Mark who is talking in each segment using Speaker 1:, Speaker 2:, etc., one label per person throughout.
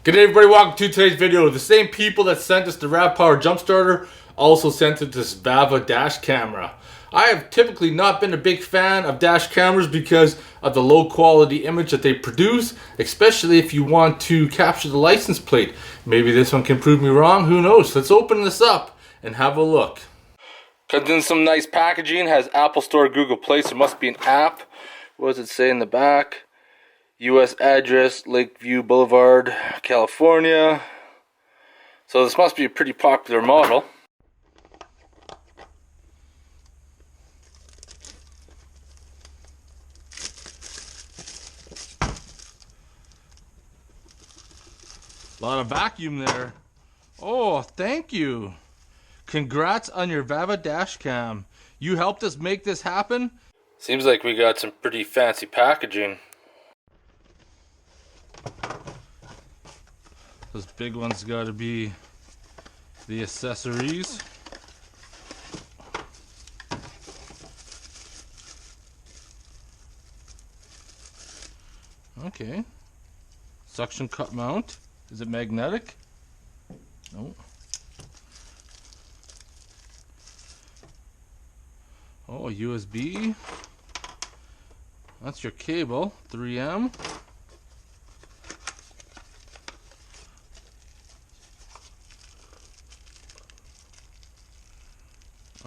Speaker 1: Good day everybody, welcome to today's video. The same people that sent us the RAV Power Jump Starter also sent us this Vava dash camera. I have typically not been a big fan of dash cameras because of the low quality image that they produce, especially if you want to capture the license plate. Maybe this one can prove me wrong, who knows? Let's open this up and have a look. Comes in some nice packaging, has Apple Store, Google Play, so it must be an app. What does it say in the back? U.S. address, Lakeview Boulevard, California. So this must be a pretty popular model. A lot of vacuum there. Oh, thank you. Congrats on your Vava dash cam. You helped us make this happen. Seems like we got some pretty fancy packaging. Those big ones got to be the accessories. Okay. Suction cup mount. Is it magnetic? No. Oh, USB. That's your cable. 3M.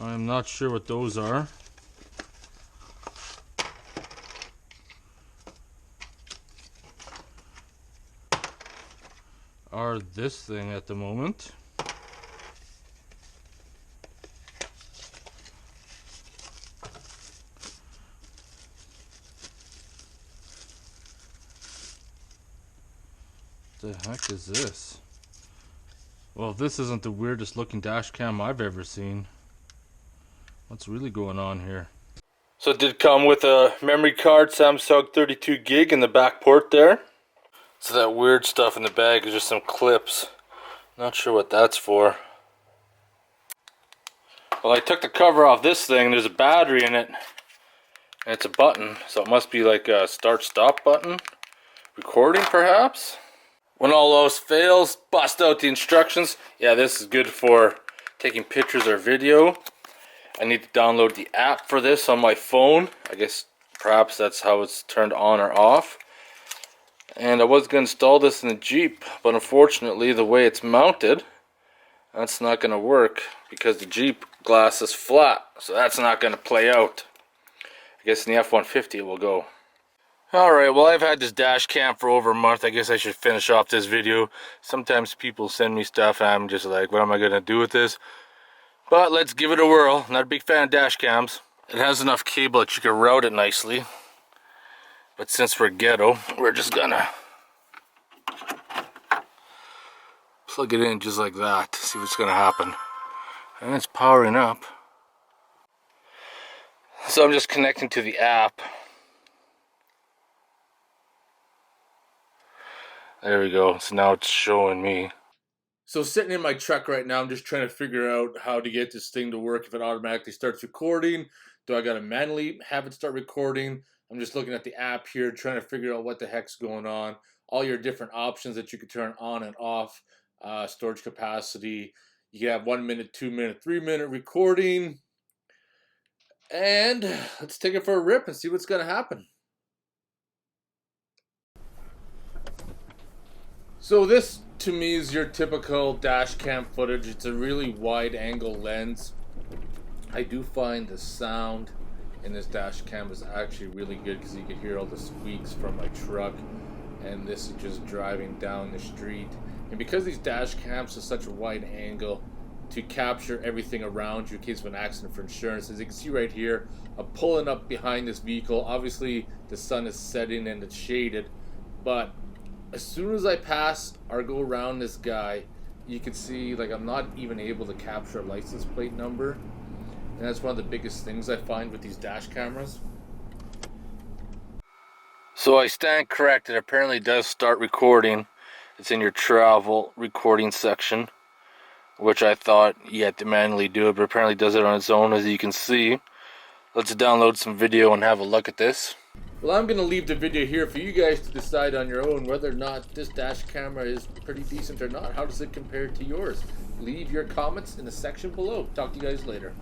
Speaker 1: I'm not sure what those are. Are this thing at the moment. What the heck is this? Well, this isn't the weirdest looking dash cam I've ever seen. What's really going on here? So it did come with a memory card, Samsung 32 gig in the back port there. So that weird stuff in the bag is just some clips. Not sure what that's for. Well, I took the cover off this thing. There's a battery in it. And it's a button. So it must be like a start-stop button. Recording perhaps? When all else fails, bust out the instructions. Yeah, this is good for taking pictures or video. I need to download the app for this on my phone. I guess perhaps that's how it's turned on or off. And I was going to install this in the Jeep, but unfortunately the way it's mounted, that's not going to work because the Jeep glass is flat. So that's not going to play out. I guess in the F-150 it will go. Alright, well I've had this dash cam for over a month. I guess I should finish off this video. Sometimes people send me stuff and I'm just like, what am I going to do with this? But let's give it a whirl. Not a big fan of dash cams. It has enough cable that you can route it nicely. But since we're ghetto, we're just gonna plug it in just like that to see what's gonna happen. And it's powering up. So I'm just connecting to the app. There we go. So now it's showing me. So sitting in my truck right now, I'm just trying to figure out how to get this thing to work. If it automatically starts recording, do I gotta manually have it start recording? I'm just looking at the app here, trying to figure out what the heck's going on. All your different options that you can turn on and off. Storage capacity. You can have 1 minute, 2 minute, 3 minute recording. And let's take it for a rip and see what's gonna happen. So this to me is your typical dash cam footage. It's a really wide angle lens. I do find the sound in this dash cam is actually really good because you can hear all the squeaks from my truck, and this is just driving down the street. And because these dash cams are such a wide angle to capture everything around you in case of an accident for insurance, as you can see right here, I'm pulling up behind this vehicle. Obviously the sun is setting and it's shaded, but as soon as I pass or go around this guy, you can see like I'm not even able to capture a license plate number. And that's one of the biggest things I find with these dash cameras. So I stand corrected. Apparently it does start recording. It's in your travel recording section, which I thought you had to manually do it, but apparently it does it on its own, as you can see. Let's download some video and have a look at this. Well, I'm going to leave the video here for you guys to decide on your own whether or not this dash camera is pretty decent or not. How does it compare to yours? Leave your comments in the section below. Talk to you guys later.